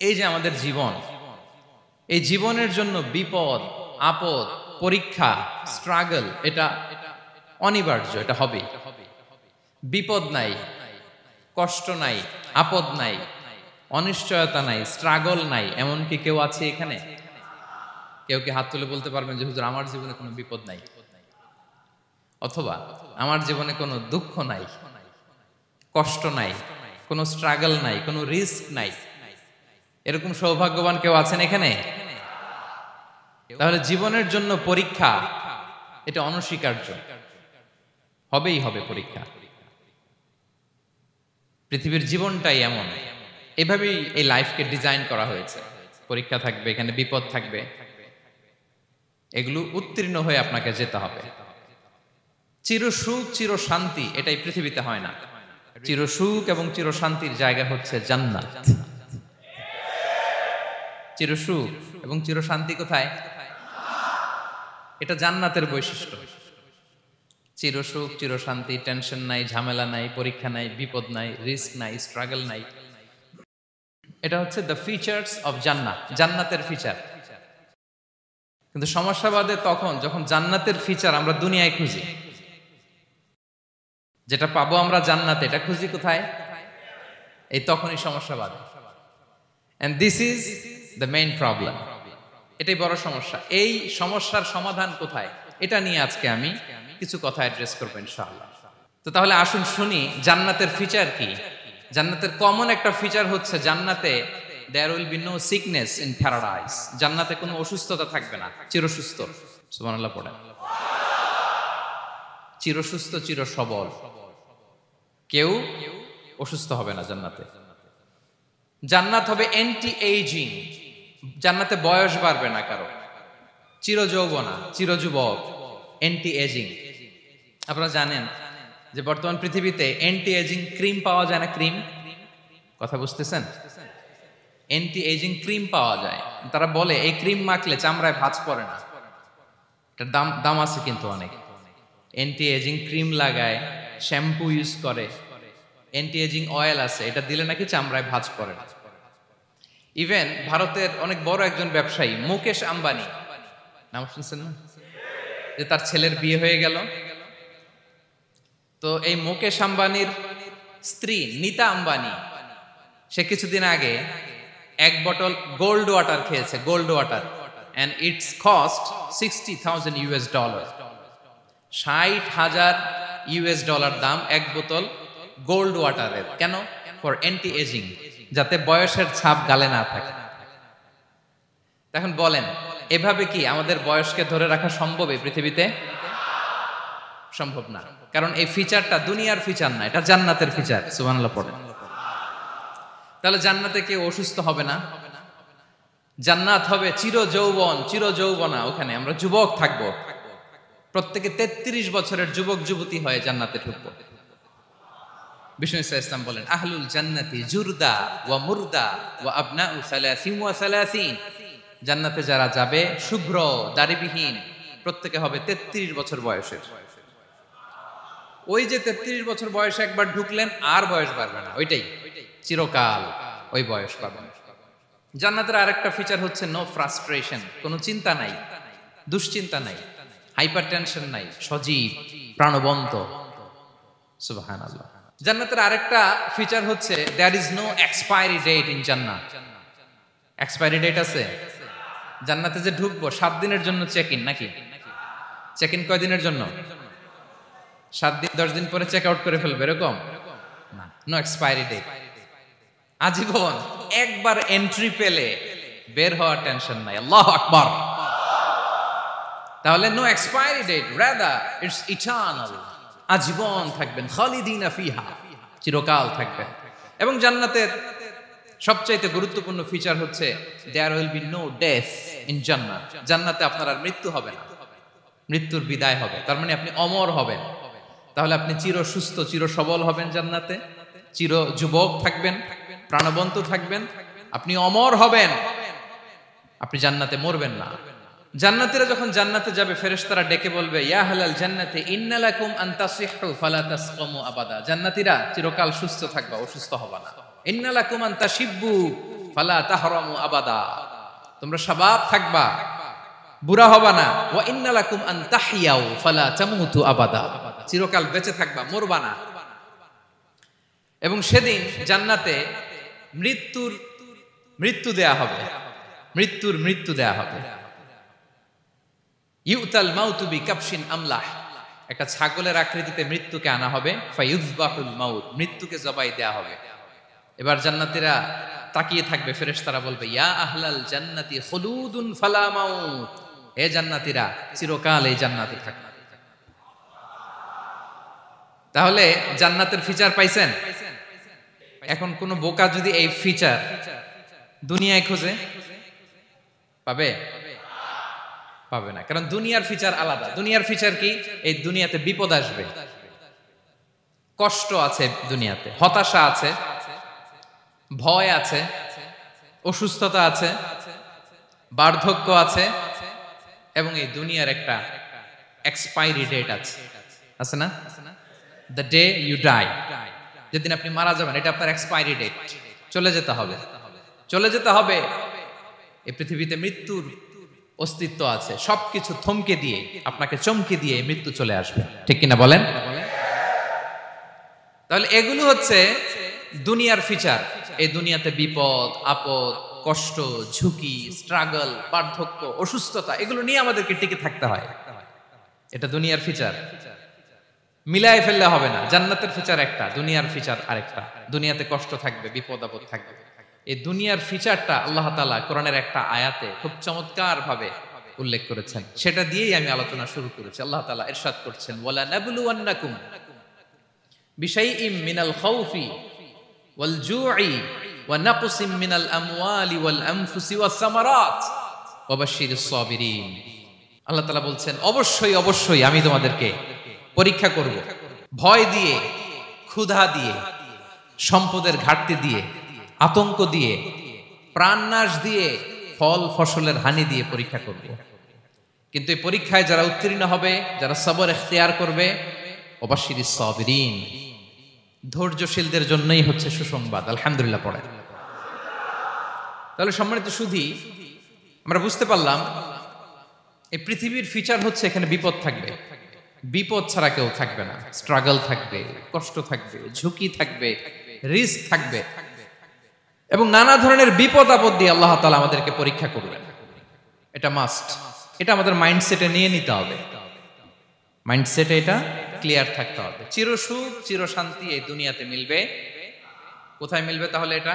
এই যে আমাদের জীবন, এই জীবনের জন্য বিপদ, আপদ, পরীক্ষা, স্ট্রাগল এটা অনিবার্য, এটা হবে। বিপদ নাই, কষ্ট নাই, আপদ নাই, অনিশ্চয়তা নাই, স্ট্রাগল নাই, এমন কি কেউ আছে এখানে? কেউ কি হাত তুলে বলতে পারবেন যে হুজুর আমার জীবনে কোনো বিপদ নাই, অথবা আমার জীবনে কোনো দুঃখ নাই, কষ্ট নাই, কোনো স্ট্রাগল নাই, কোনো রিস্ক নাই? এরকম সৌভাগ্যবান কেউ আছেন এখানে? তাহলে জীবনের জন্য পরীক্ষা এটা অনস্বীকার্য, হবেই হবে পরীক্ষা। পৃথিবীর জীবনটাই এমন, এভাবেই এই লাইফকে ডিজাইন করা হয়েছে। পরীক্ষা থাকবে, এখানে বিপদ থাকবে, এগুলো উত্তীর্ণ হয়ে আপনাকে যেতে হবে। চিরসুখ চির শান্তি এটাই পৃথিবীতে হয় না। চিরসুখ এবং চির শান্তির জায়গা হচ্ছে জান্নাত। চিরসুখ এবং চির শান্তি কোথায়? এটা জান্নাতের বৈশিষ্ট্য। চিরসুখ চির শান্তি, টেনশন নাই, ঝামেলা নাই, পরীক্ষা নাই, বিপদ নাই, রিস্ক নাই, স্ট্রাগল নাই। এটা হচ্ছে দ্য ফিচার্স অফ জান্নাত, জান্নাতের ফিচার। কিন্তু সমস্যা বাদে তখন যখন জান্নাতের ফিচার আমরা দুনিয়ায় খুঁজি। যেটা পাবো আমরা জান্নাতে, এটা খুঁজি কোথায়? এই তখনই সমস্যা বাদে। And this is the main problem. এটাই বড় সমস্যা। এই সমস্যার সমাধান কোথায়, এটা নিয়ে আজকে আমি কিছু কথা অ্যাড্রেস করবো ইনশাআল্লাহ। তো তাহলে আসুন শুনি জান্নাতের ফিচার কি। জান্নাতের কমন একটা ফিচার হচ্ছে জান্নাতে there will be no sickness in paradise. জান্নাতে কোনো অসুস্থতা থাকবে না, চিরসুস্থ। সুবহানাল্লাহ পড়েন। চিরসুস্থ, চির সবল, কেউ অসুস্থ হবে না জান্নাতে। জান্নাত হবে অ্যান্টি এইজিং, জান্নাতে বয়স বাড়বে না কারো, চির যৌবনা, চির যুবক, অ্যান্টি এজিং। আপনারা জানেন যে বর্তমান পৃথিবীতে অ্যান্টি এজিং ক্রিম পাওয়া যায় না? ক্রিম, কথা বুঝতেছেন? অ্যান্টি এজিং ক্রিম পাওয়া যায়। তারা বলে এই ক্রিম মাখলে চামড়ায় ভাঁজ পড়ে না। এটার দাম আছে কিন্তু অনেক। অ্যান্টি এজিং ক্রিম লাগায়, শ্যাম্পু ইউজ করে, অ্যান্টি এজিং অয়েল আছে, এটা দিলে নাকি চামড়ায় ভাঁজ পড়ে না। ইভেন ভারতের অনেক বড় একজন ব্যবসায়ী মুকেশ আম্বানি, নাম শুনছেন না? যে তার ছেলের বিয়ে হয়ে গেল। তো এই মুকেশ আম্বানির স্ত্রী নীতা আম্বানি, সে কিছুদিন আগে এক বটল গোল্ড ওয়াটার খেয়েছে, gold water, and it's cost $60,000। $60,000 দাম এক বোতল গোল্ড ওয়াটারের। কেন? ফর অ্যান্টি এজিং, যাতে বয়সের ছাপ গালে না থাকে। এখন বলেন, এভাবে কি আমাদের বয়সকে ধরে রাখা সম্ভব এই পৃথিবীতে? সম্ভব না, কারণ এই ফিচারটা দুনিয়ার ফিচার না, এটা জান্নাতের ফিচার। সুবহানাল্লাহ পড়েন। তাহলে জান্নাতে কেউ অসুস্থ হবে না। জান্নাত হবে চির যৌবন, চির যৌবনা, ওখানে আমরা যুবক থাকবো। প্রত্যেকে 33 বছরের যুবক যুবতী হয়ে জান্নাতে ঢুকবো। বিষ্ণু ইসলাম বলেন, আহলুল জান্নাতি জুরদা ওয়া মুরদা ওয়া আবনাউ সালাসিন ওয়া সালাসিন। জান্নাতে যারা যাবে শুভ্র দাড়িবিহীন, প্রত্যেকে হবে 33 বছর বয়সের। ওই যে 33 বছর বয়সে একবার ঢুকলেন, আর বয়স বাড়বে না, ওইটাই চিরকাল ওই বয়স পাবেন। জান্নাতের আরেকটা ফিচার হচ্ছে নো ফ্রাস্ট্রেশন, কোনো চিন্তা নাই, দুশ্চিন্তা নাই, হাইপার টেনশন নাই, সজীব প্রাণবন্ত। সুবহানাল্লাহ। জান্নাতের আরেকটা ফিচার হচ্ছে there is no expiry date in জান্নাত। এক্সপায়ারি ডেট আছে? জান্নাতে যে ঢুকবো 7 দিনের জন্য চেক ইন, নাকি? চেক ইন কয় দিনের জন্য? 7 দিন, 10 দিন পরে চেক আউট করে ফেলবে, এরকম না। নো এক্সপায়ারি ডেট, আজীবন। একবার এন্ট্রি পেলে বের হওয়ার টেনশন নাই। আল্লাহু আকবার। তাহলে no expiry date, rather it's eternal, আজীবন থাকবেন, খালিদিনা ফিহা, চিরকাল থাকবেন। এবং জান্নাতের সবচাইতে গুরুত্বপূর্ণ ফিচার হচ্ছে there will be no death in জান্নাত। জান্নাতে আপনার আর মৃত্যু হবে না, মৃত্যুর বিদায় হবে। তার মানে আপনি অমর হবেন। তাহলে আপনি চির সুস্থ, চির সবল হবেন জান্নাতে, চির যুবক থাকবেন, প্রাণবন্ত থাকবেন, আপনি অমর হবেন, আপনি জান্নাতে মরবেন না। জান্নাতীরা যখন জান্নাতে যাবে, ফেরেশতারা ডেকে বলবে, ইয়া আহলাল জান্নাতি ইন্না লাকুম আন তাসিহু ফালা তাসকামু আবাদা। জান্নাতীরা চিরকাল সুস্থ থাকবা, অসুস্থ হবা না। ইন্না লাকুম আন তাশিব্বু ফালা তাহরামু আবাদা, তোমরা শাবাব থাকবা, বুড়া হবা না। ওয়া ইন্না লাকুম আন তাহইয়াউ ফালা তামুতু আবাদা, চিরকাল বেঁচে থাকবা, মরবা না। এবং সেদিন জান্নাতে মৃত্যু দেয়া হবে, মৃত্যু দেয়া হবে। ইউতাল মাউতু বিকাবশিন আমলাহ, একটা ছাগলের আকৃতিতে মৃত্যুকে আনা হবে। ফায়ুযবাহুল মাউত, মৃত্যুকে জবাই দেয়া হবে। এবার জান্নাতীরা তাকিয়ে থাকবে, ফেরেশতারা বলবে ইয়া আহলাল জান্নাতি খুলুদুন ফালা মাউত, হে জান্নাতীরা চিরকাল এই জান্নাতে থাকবে। তাহলে জান্নাতের ফিচার পাইছেন? এখন কোন বোকা যদি এই ফিচার দুনিয়ায় খোঁজে পাবে? পাবে না, কারণ দুনিয়ার ফিচার আলাদা। দুনিয়ার ফিচার কি? এই দুনিয়াতে বিপদ আসবে, কষ্ট আছে দুনিয়াতে, হতাশা আছে, ভয় আছে, অসুস্থতা আছে, বার্ধক্য আছে, এবং এই দুনিয়ার একটা এক্সপায়ারি ডেট আছে, আছে না? দ্য ডে ইউ ডাই, যেদিন আপনি মারা যাবেন, এটা আপনার এক্সপায়ারি ডেট, চলে যেতে হবে, চলে যেতে হবে। এই পৃথিবীতে মৃত্যুর অস্তিত্ব আছে, সবকিছু থমকে দিয়ে, আপনাকে চমকে দিয়ে মৃত্যু চলে আসবে, ঠিক কিনা বলেন? তাহলে এগুলো হচ্ছে দুনিয়ার ফিচার। এই দুনিয়াতে বিপদ আপদ, কষ্ট, ঝুঁকি, স্ট্রাগল, বার্ধক্য, অসুস্থতা, এগুলো নিয়ে আমাদেরকে টিকে থাকতে হয়। এটা দুনিয়ার ফিচার, মিলায় ফেললে হবে না। জান্নাতের ফিচার একটা, দুনিয়ার ফিচার আরেকটা। দুনিয়াতে কষ্ট থাকবে, বিপদ আপদ থাকবে। এই দুনিয়ার ফিচারটা আল্লাহ তাআলা কোরআনের একটা আয়াতে খুব চমৎকার ভাবে উল্লেখ করেছেন, সেটা দিয়েই আমি আলোচনা শুরু করেছি। আল্লাহ তাআলা ইরশাদ করছেন, ওয়ালা নাবলুওয়ান্নাকুম বিশাইইম মিনাল খাউফি ওয়াল জুই ওয়া নাকসিম মিনাল আমওয়ালি ওয়াল আনফুসি ওয়াস সামারাত ওয়া বাশশিরিস সাবিরিন। আল্লাহ তাআলা বলছেন, অবশ্যই অবশ্যই আমি তোমাদেরকে পরীক্ষা করব, ভয় দিয়ে, ক্ষুধা দিয়ে, সম্পদের ঘাটতি দিয়ে, আতঙ্ক দিয়ে, প্রাণনাশ দিয়ে, ফল ফসলের হানি দিয়ে পরীক্ষা করব। কিন্তু এই পরীক্ষায় যারা উত্তীর্ণ হবে, যারা সবর ইখতিয়ার করবে, ওয়াবাশশিরিস সাবিরিন, ধৈর্যশীলদের জন্যই হচ্ছে সুসংবাদ। আলহামদুলিল্লাহ পড়ে। তাহলে সম্মানিত সুধী, আমরা বুঝতে পারলাম এই পৃথিবীর ফিচার হচ্ছে এখানে বিপদ থাকবে, বিপদ ছাড়া কেউ থাকবে না। স্ট্রাগল থাকবে, কষ্ট থাকবে, ঝুঁকি থাকবে, রিস্ক থাকবে, এবং নানা ধরনের বিপদ আপদ দিয়ে আল্লাহ তাআলা আমাদেরকে পরীক্ষা করবেন। এটা মাস্ট, এটা আমাদের মাইন্ডসেটে নিয়ে নিতে হবে। মাইন্ডসেটে এটা ক্লিয়ার থাকতে হবে। চিরসুখ চিরশান্তি এই দুনিয়াতে মিলবে, কোথায় মিলবে তাহলে? এটা